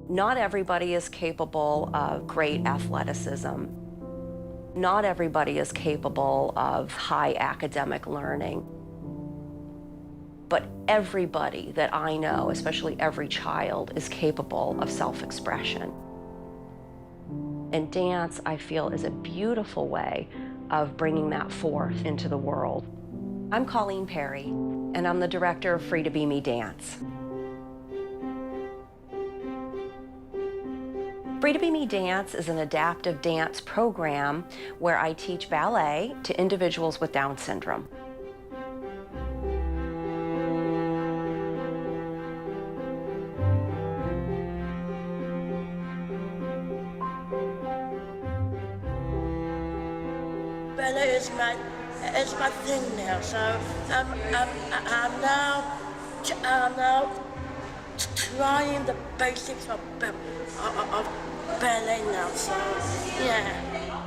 Not everybody is capable of great athleticism. Not everybody is capable of high academic learning. But everybody that I know, especially every child, is capable of self-expression. And dance, I feel, is a beautiful way of bringing that forth into the world. I'm Colleen Perry, and I'm the director of Free to Be Me Dance. Free to Be Me Dance is an adaptive dance program where I teach ballet to individuals with Down syndrome. Ballet is my thing now, so I'm now trying the basics of ballet now, so yeah.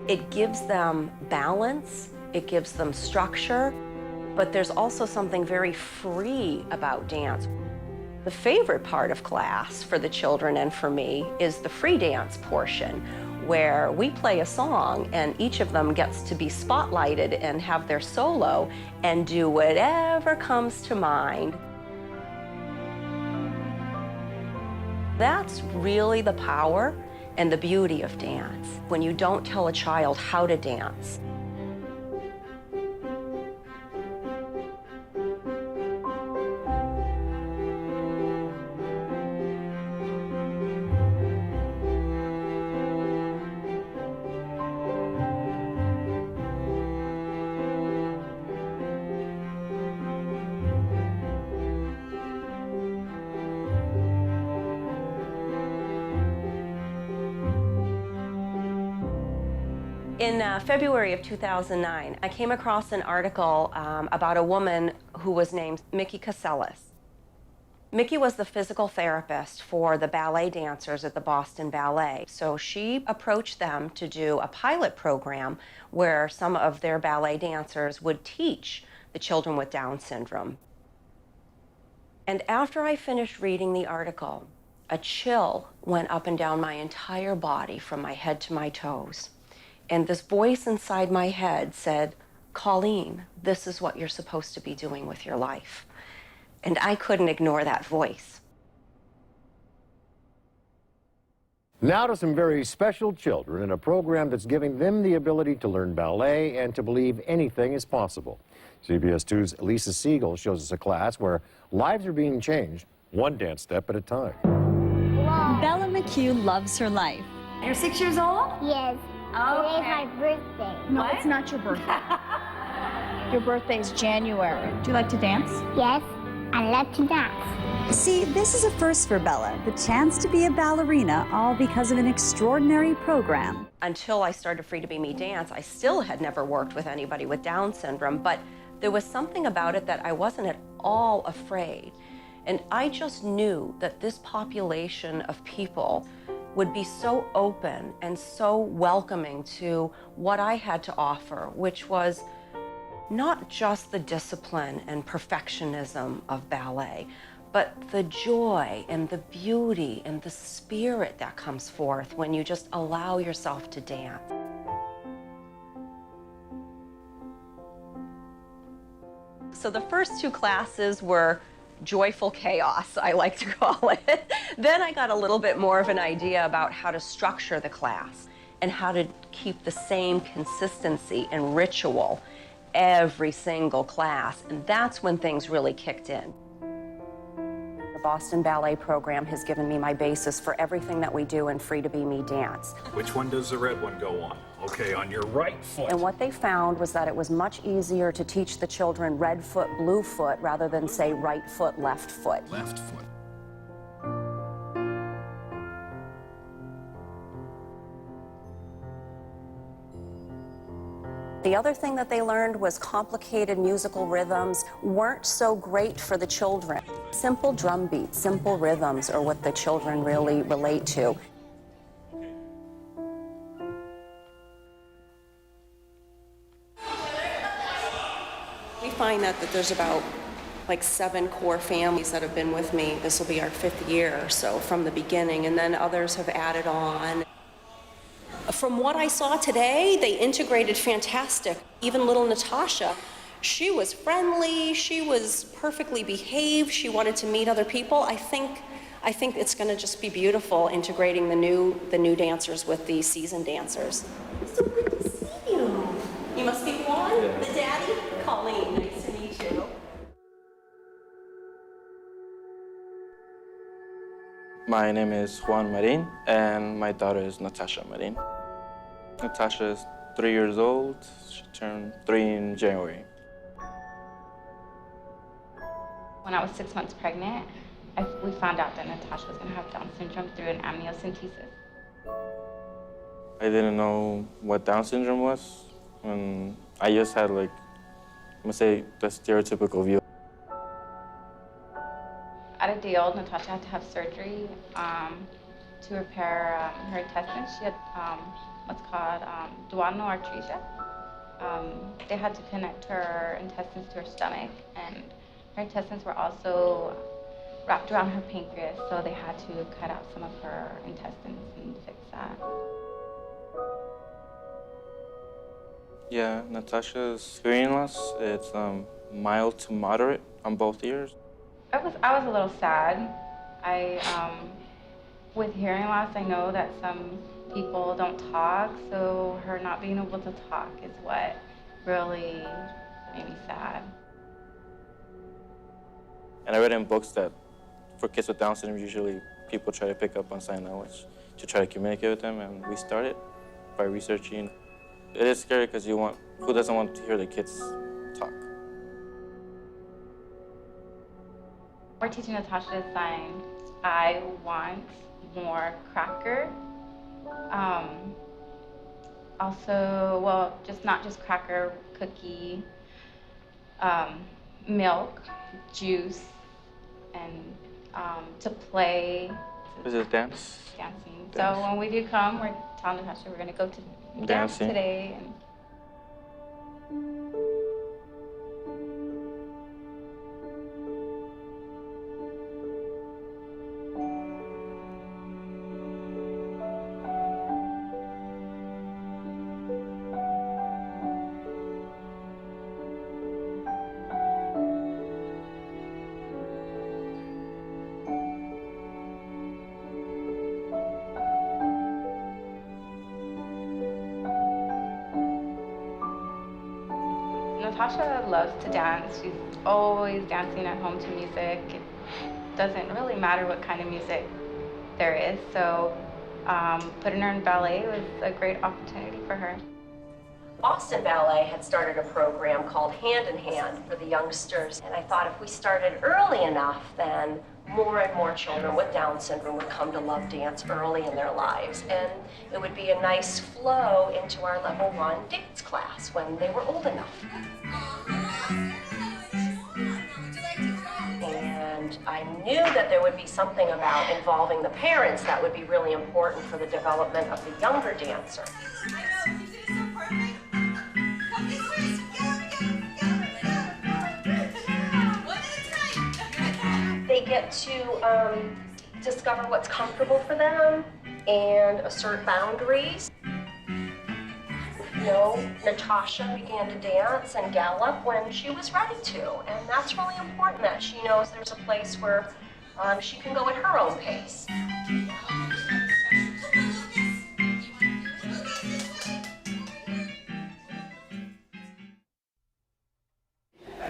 It gives them balance, it gives them structure, but there's also something very free about dance. The favorite part of class for the children and for me is the free dance portion, where we play a song and each of them gets to be spotlighted and have their solo and do whatever comes to mind. That's really the power and the beauty of dance, when you don't tell a child how to dance. In February of 2009, I came across an article about a woman who was named Mickey Casellas. Mickey was the physical therapist for the ballet dancers at the Boston Ballet. So she approached them to do a pilot program where some of their ballet dancers would teach the children with Down syndrome. And after I finished reading the article, a chill went up and down my entire body from my head to my toes. And this voice inside my head said, Colleen, this is what you're supposed to be doing with your life. And I couldn't ignore that voice. Now to some very special children in a program that's giving them the ability to learn ballet and to believe anything is possible. CBS 2's Lisa Siegel shows us a class where lives are being changed, one dance step at a time. Wow. Bella McHugh loves her life. You're 6 years old? Yes. Okay. Today's my birthday. No, What? it's not your birthday. Your birthday's January. Do you like to dance? Yes, I love to dance. See, this is a first for Bella, the chance to be a ballerina, all because of an extraordinary program. Until I started Free to Be Me Dance, I still had never worked with anybody with Down syndrome, but there was something about it that I wasn't at all afraid. And I just knew that this population of people would be so open and so welcoming to what I had to offer, which was not just the discipline and perfectionism of ballet, but the joy and the beauty and the spirit that comes forth when you just allow yourself to dance. So the first two classes were joyful chaos, I like to call it. Then I got a little bit more of an idea about how to structure the class and how to keep the same consistency and ritual every single class. And that's when things really kicked in. The Boston Ballet program has given me my basis for everything that we do in Free to Be Me Dance. Which one does the red one go on? Okay, on your right foot. And what they found was that it was much easier to teach the children red foot, blue foot, rather than say right foot, left foot. Left foot. The other thing that they learned was complicated musical rhythms weren't so great for the children. Simple drum beats, simple rhythms are what the children really relate to. We find that there's about like 7 core families that have been with me. This will be our 5th year or so from the beginning, and then others have added on. From what I saw today, they integrated fantastic. Even little Natasha, she was friendly, she was perfectly behaved, she wanted to meet other people. I think it's going to just be beautiful integrating the new dancers with the seasoned dancers. So good to see you. You must be Juan, the daddy? Colleen, nice to meet you. My name is Juan Marin, and my daughter is Natasha Marin. Natasha is 3 years old. She turned 3 in January. When I was 6 months pregnant, we found out that Natasha was going to have Down syndrome through an amniocentesis. I didn't know what Down syndrome was, and I just had, like, I'm gonna say, the stereotypical view. At a day old, Natasha had to have surgery to repair her intestines. She had what's called duodenal atresia. They had to connect her intestines to her stomach, and her intestines were also wrapped around her pancreas, so they had to cut out some of her intestines and fix that. Yeah, Natasha's hearing loss, it's mild to moderate on both ears. I was a little sad. With hearing loss, I know that some people don't talk, so her not being able to talk is what really made me sad. And I read in books that for kids with Down syndrome, usually people try to pick up on sign language to try to communicate with them, and we started by researching. It is scary because who doesn't want to hear the kids talk? We're teaching Natasha to sign, I want more cracker. Also, well, not just cracker, cookie, milk, juice, and to play. This is dance. Dancing. Dance. So when we do come, we're telling Natasha we're going to go to dance Dancing. today. Natasha loves to dance. She's always dancing at home to music. It doesn't really matter what kind of music there is, so putting her in ballet was a great opportunity for her. Boston Ballet had started a program called Hand in Hand for the youngsters, and I thought if we started early enough, then more and more children with Down syndrome would come to love dance early in their lives, and it would be a nice flow into our level 1 dance class when they were old enough. And I knew that there would be something about involving the parents that would be really important for the development of the younger dancer. They get to discover what's comfortable for them and assert boundaries. You know, Natasha began to dance and gallop when she was ready to, and that's really important that she knows there's a place where she can go at her own pace.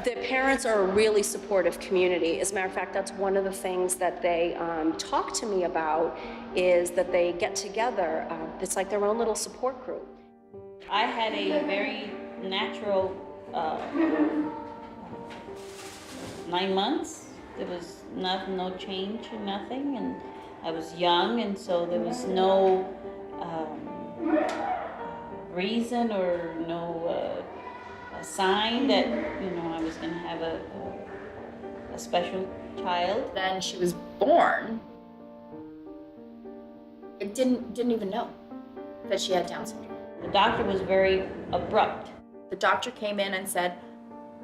The parents are a really supportive community. As a matter of fact, that's one of the things that they talk to me about, is that they get together. It's like their own little support group. I had a very natural 9 months. There was no change or nothing, and I was young, and so there was no reason or no a sign that, you know, I was going to have a special child. Then she was born. I didn't even know that she had Down syndrome. The doctor was very abrupt. The doctor came in and said,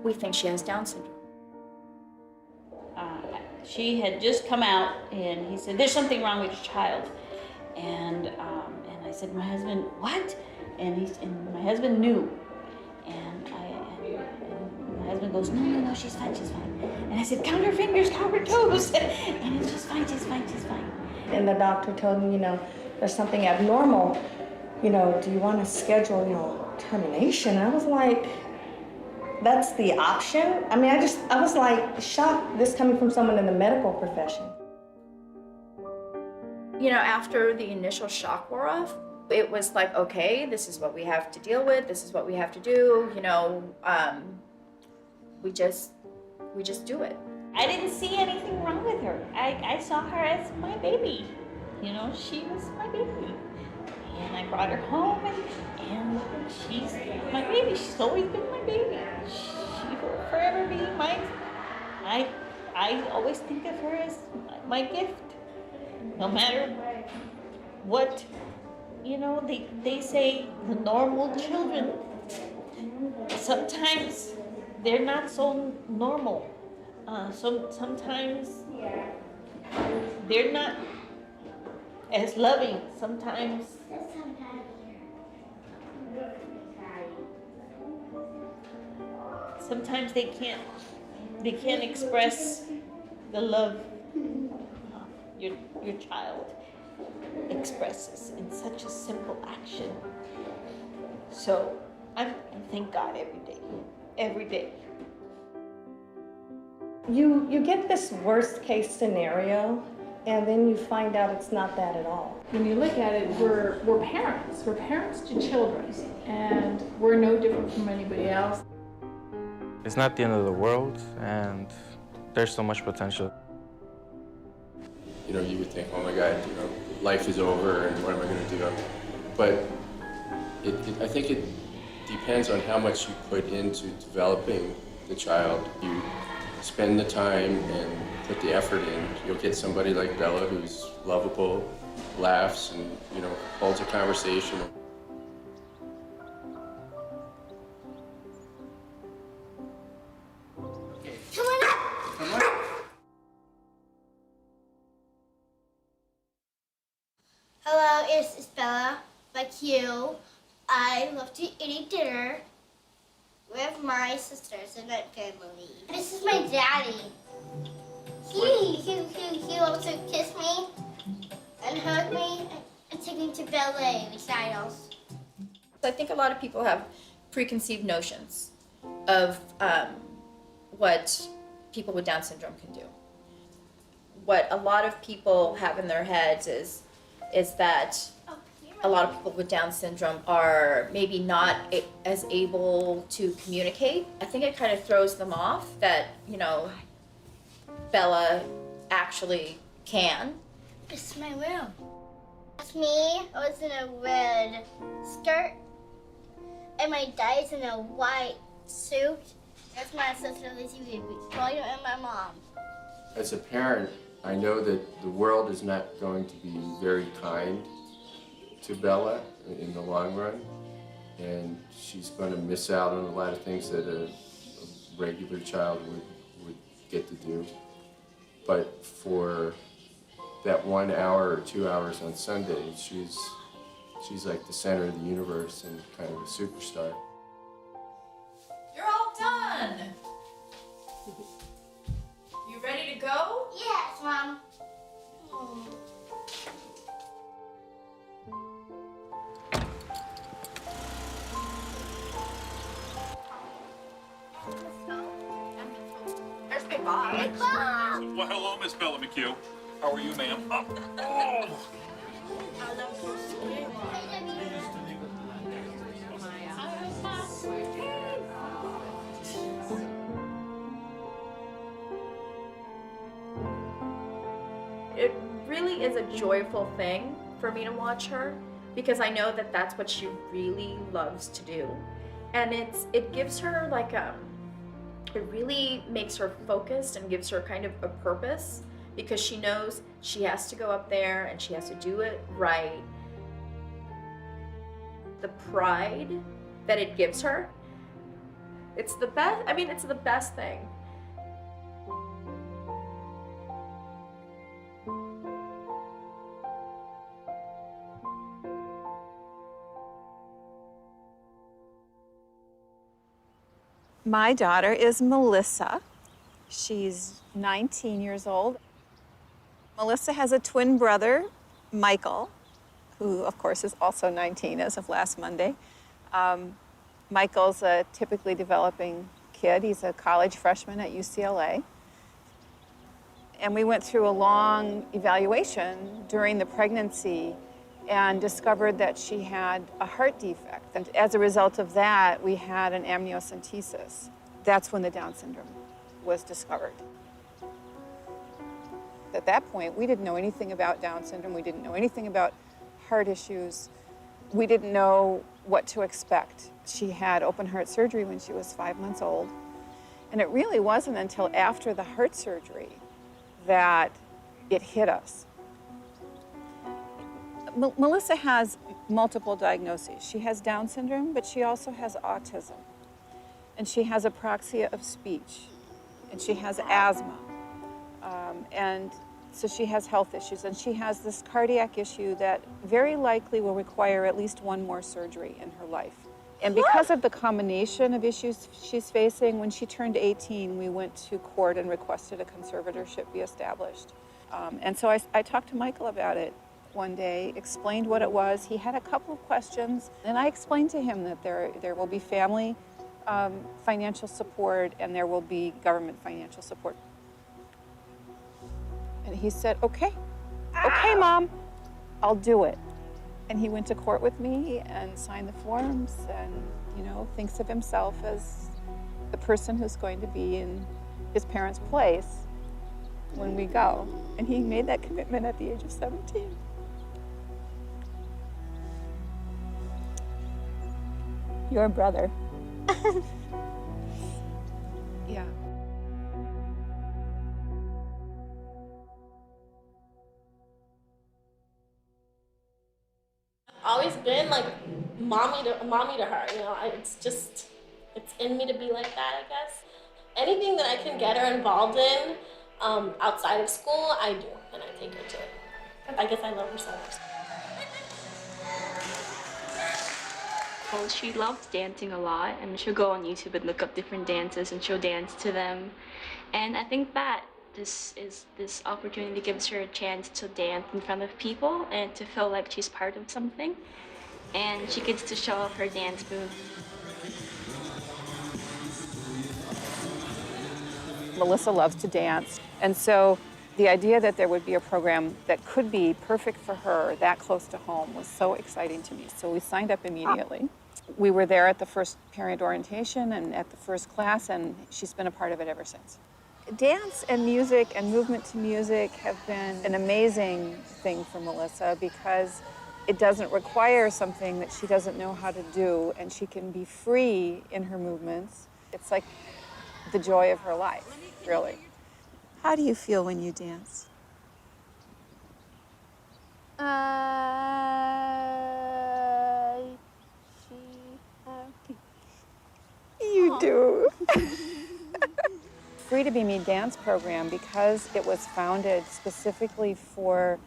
"We think she has Down syndrome." She had just come out, and he said, "There's something wrong with your child." And I said, "My husband, what?" And my husband knew. And my husband goes, no, she's fine. And I said, "Count her fingers, count her toes." And it's just fine, she's fine. And the doctor told me, there's something abnormal. Do you want to schedule, termination? I was like, that's the option? I mean, I was like shocked, this coming from someone in the medical profession. After the initial shock wore off, it was like, okay, this is what we have to deal with. This is what we have to do. We just do it. I didn't see anything wrong with her. I saw her as my baby. She was my baby. And I brought her home, and she's my baby. She's always been my baby. She will forever be mine. I always think of her as my gift. No matter what, they say the normal children, sometimes they're not so normal. Sometimes they're not as loving. Sometimes they can't express the love your child expresses in such a simple action. So I thank God every day. You get this worst case scenario, and then you find out it's not that at all. When you look at it, we're parents. We're parents to children, and we're no different from anybody else. It's not the end of the world, and there's so much potential. You would think, oh my God, life is over, and what am I going to do? But I think it depends on how much you put into developing the child. You spend the time and put the effort in. You'll get somebody like Bella who's lovable, laughs, and holds a conversation. Hello, it's Bella. Like you, I love to eat dinner with my sisters and my family. This is my daddy. He loves to kiss me and hug me and take me to ballet recitals. I think a lot of people have preconceived notions of what people with Down syndrome can do. What a lot of people have in their heads is that a lot of people with Down syndrome are maybe not as able to communicate. I think it kind of throws them off that, Bella actually can. It's my room. It's me. I was in a red skirt, and my dad's in a white suit. That's my sister Lizzie Baby, and my mom. As a parent, I know that the world is not going to be very kind to Bella in the long run, and she's going to miss out on a lot of things that a regular child would get to do. But for that 1 hour or 2 hours on Sunday, she's like the center of the universe and kind of a superstar. You're all done. You ready to go? Yes, Mom. There's Big Bob. Big Bob. Well, hello, Miss Bella McHugh. How are you, ma'am? Oh. It really is a joyful thing for me to watch her because I know that that's what she really loves to do. And it gives her it really makes her focused and gives her kind of a purpose because she knows she has to go up there and she has to do it right. The pride that it gives her, it's the best, it's the best thing. My daughter is Melissa. She's 19 years old. Melissa has a twin brother, Michael, who of course is also 19 as of last Monday. Michael's a typically developing kid. He's a college freshman at UCLA. And we went through a long evaluation during the pregnancy and discovered that she had a heart defect. And as a result of that, we had an amniocentesis. That's when the Down syndrome was discovered. At that point, we didn't know anything about Down syndrome. We didn't know anything about heart issues. We didn't know what to expect. She had open heart surgery when she was 5 months old. And it really wasn't until after the heart surgery that it hit us. Melissa has multiple diagnoses. She has Down syndrome, but she also has autism. And she has apraxia of speech. And she has asthma. And so she has health issues. And she has this cardiac issue that very likely will require at least one more surgery in her life. And because of the combination of issues she's facing, when she turned 18, we went to court and requested a conservatorship be established. And so I talked to Michael about it one day, explained what it was. He had a couple of questions, and I explained to him that there will be family financial support and there will be government financial support. And he said, okay, Mom, I'll do it. And he went to court with me and signed the forms and, you know, thinks of himself as the person who's going to be in his parents' place when we go. And he made that commitment at the age of 17. Your brother. Yeah. Always been like mommy to her, you know. It's in me to be like that, I guess. Anything that I can get her involved in outside of school, I do, and I take her to it. I guess I love her so much. Well, she loves dancing a lot, and she'll go on YouTube and look up different dances and she'll dance to them. And I think that this opportunity gives her a chance to dance in front of people and to feel like she's part of something. And she gets to show off her dance moves. Melissa loves to dance, and so the idea that there would be a program that could be perfect for her that close to home was so exciting to me. So we signed up immediately. We were there at the first parent orientation and at the first class, and she's been a part of it ever since. Dance and music and movement to music have been an amazing thing for Melissa because it doesn't require something that she doesn't know how to do, and she can be free in her movements. It's like the joy of her life, really. How do you feel when you dance? You do. Free to Be Me dance program, because it was founded specifically for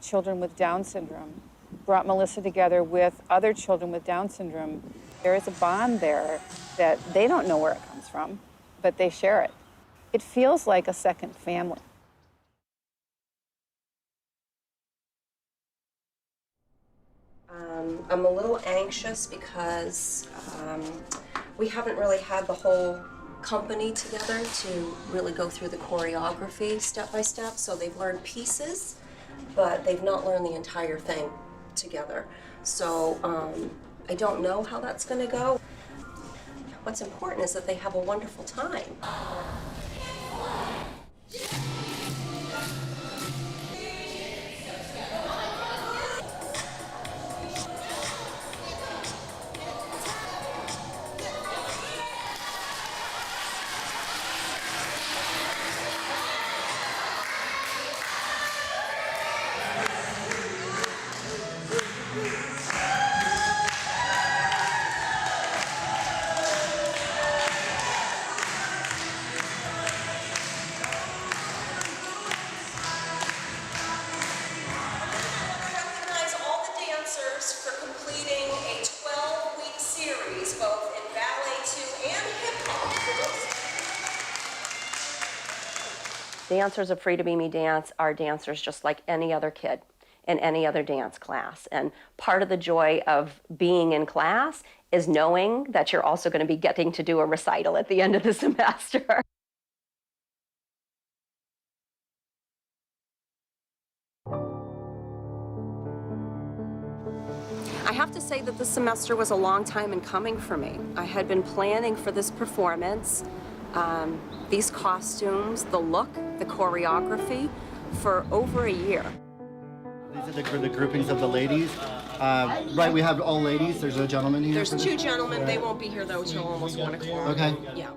children with Down syndrome, brought Melissa together with other children with Down syndrome. There is a bond there that they don't know where it comes from, but they share it. It feels like a second family. I'm a little anxious because we haven't really had the whole company together to really go through the choreography step by step. So they've learned pieces, but they've not learned the entire thing together. So I don't know how that's going to go. What's important is that they have a wonderful time. Dancers of Free to Be Me Dance are dancers just like any other kid in any other dance class. And part of the joy of being in class is knowing that you're also going to be getting to do a recital at the end of the semester. I have to say that this semester was a long time in coming for me. I had been planning for this performance, these costumes, the look, the choreography, for over a year. These are the groupings of the ladies. Right, we have all ladies. There's a gentleman here. There's two gentlemen. They won't be here though till almost 1 o'clock. Okay. Yeah.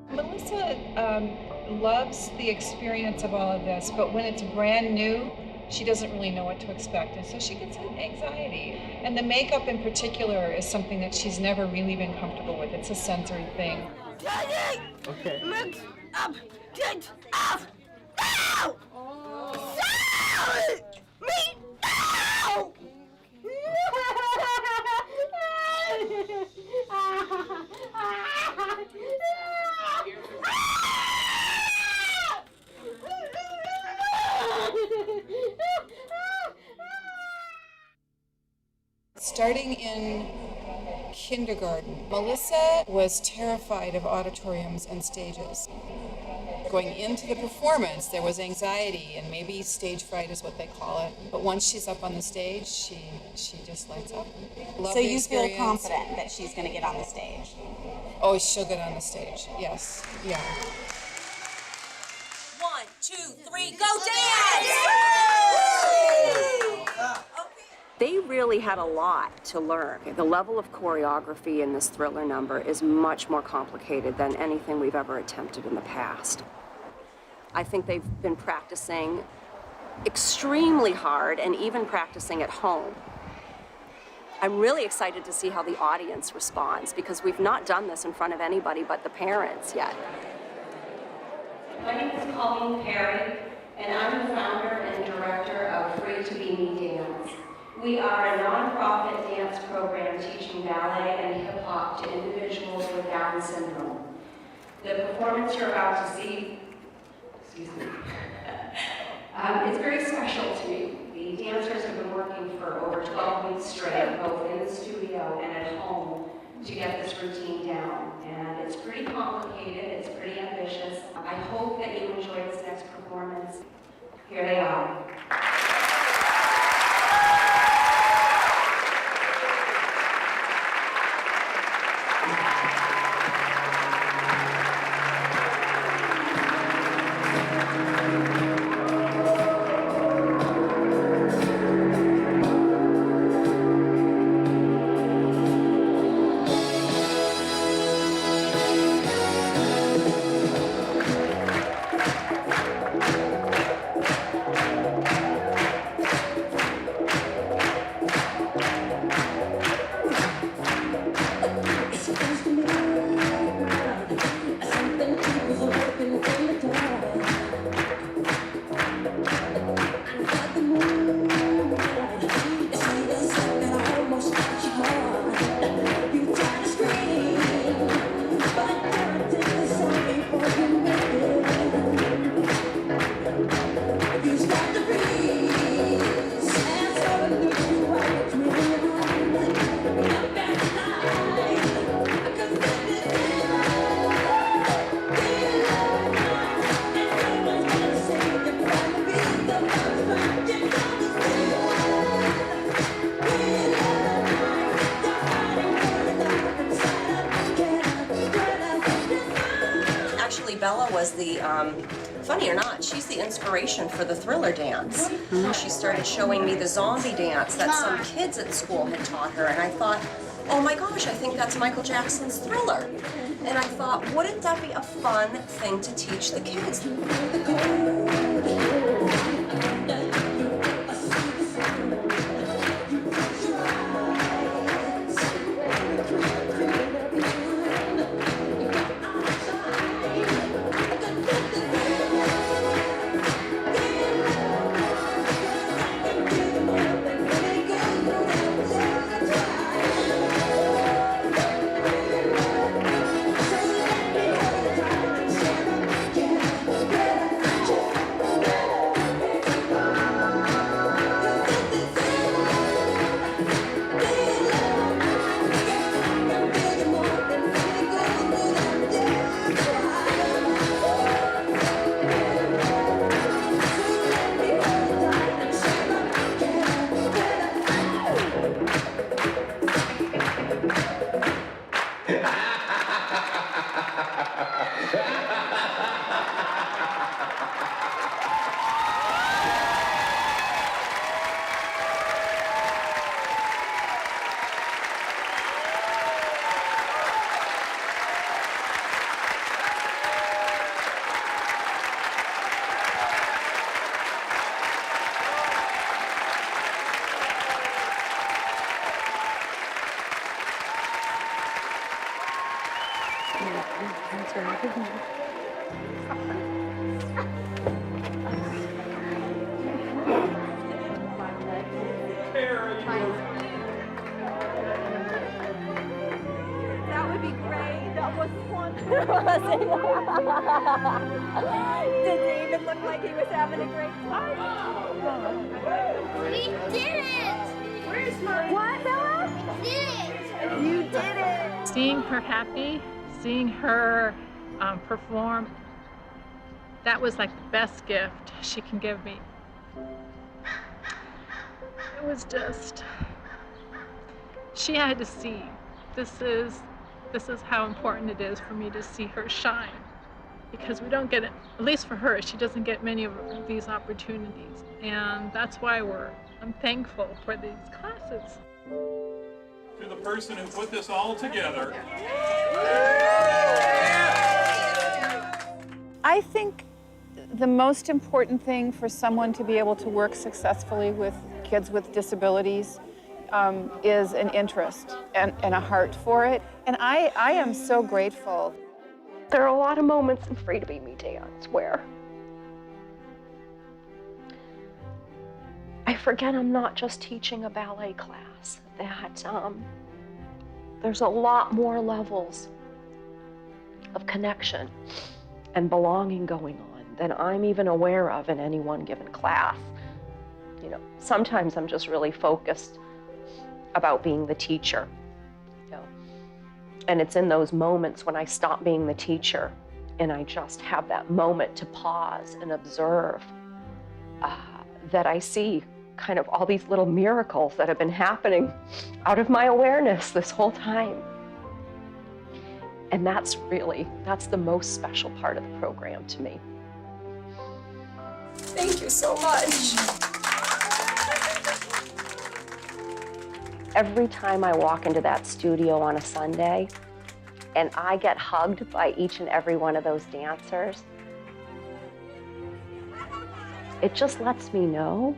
Melissa loves the experience of all of this, but when it's brand new, she doesn't really know what to expect, and so she gets anxiety. And the makeup in particular is something that she's never really been comfortable with. It's a sensory thing. Okay. Mix up, get off now! Me now! Starting in kindergarten, Melissa was terrified of auditoriums and stages. Going into the performance, there was anxiety, and maybe stage fright is what they call it. But once she's up on the stage, she just lights up. Love So the you feel experience. confident that she's going to get on the stage? Oh, she'll get on the stage, yes. Yeah. 1, 2, 3, go dance! They really had a lot to learn. The level of choreography in this Thriller number is much more complicated than anything we've ever attempted in the past. I think they've been practicing extremely hard and even practicing at home. I'm really excited to see how the audience responds because we've not done this in front of anybody but the parents yet. My name is Colleen Perry, and I'm the founder and director of Free to Be Me Dance. We are a nonprofit dance program teaching ballet and hip hop to individuals with Down syndrome. The performance you're about to see, excuse me, it's very special to me. The dancers have been working for over 12 weeks straight, both in the studio and at home, to get this routine down. And it's pretty complicated, it's pretty ambitious. I hope that you enjoy this next performance. Here they are. Bella was the, funny or not, she's the inspiration for the Thriller dance. She started showing me the zombie dance that some kids at school had taught her, and I thought, oh my gosh, I think that's Michael Jackson's Thriller. And I thought, wouldn't that be a fun thing to teach the kids? That would be great. That was wonderful. Did David look like he was having a great time? We did it! Where's my... What, Bella? We did it! You did it! Seeing her happy, seeing her perform, that was like the best gift she can give me. It was just, she had to see, this is how important it is for me to see her shine. Because we don't get it, at least for her, she doesn't get many of these opportunities. And that's why I'm thankful for these classes. To the person who put this all together. I think the most important thing for someone to be able to work successfully with kids with disabilities is an interest and a heart for it. And I am so grateful. There are a lot of moments in Free to Be Me Dance where I forget I'm not just teaching a ballet class, that there's a lot more levels of connection and belonging going on than I'm even aware of in any one given class. You know, sometimes I'm just really focused about being the teacher, you know, and it's in those moments when I stop being the teacher and I just have that moment to pause and observe that I see kind of all these little miracles that have been happening out of my awareness this whole time. And that's the most special part of the program to me. Thank you so much. Every time I walk into that studio on a Sunday and I get hugged by each and every one of those dancers, it just lets me know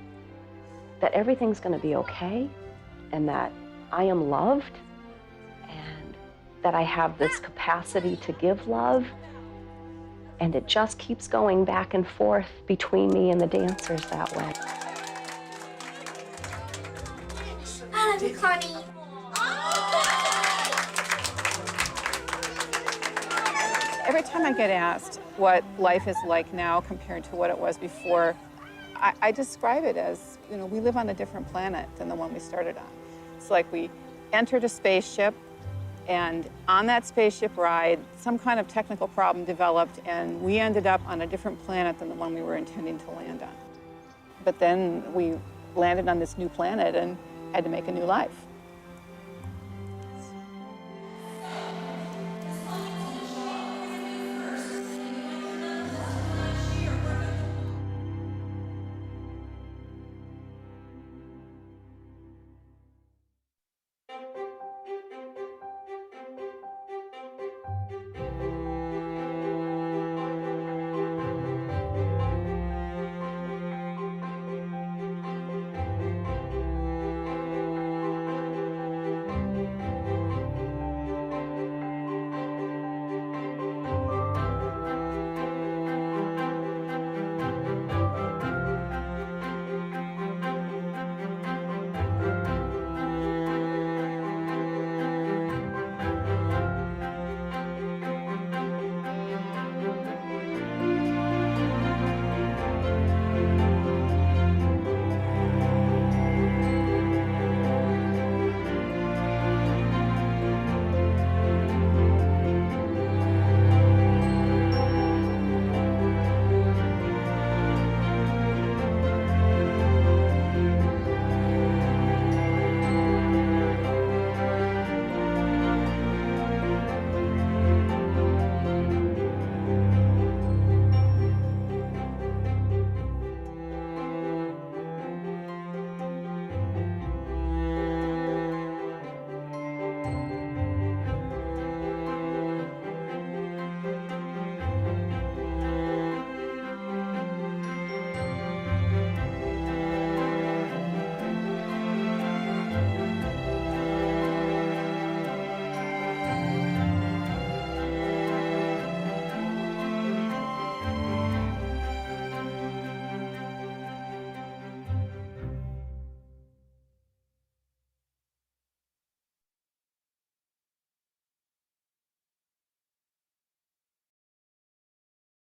that everything's going to be okay and that I am loved and that I have this capacity to give love, and it just keeps going back and forth between me and the dancers that way. I love you, Connie. Every time I get asked what life is like now compared to what it was before, I describe it as, you know, we live on a different planet than the one we started on. It's like we entered a spaceship, and on that spaceship ride, some kind of technical problem developed, and we ended up on a different planet than the one we were intending to land on. But then we landed on this new planet and had to make a new life.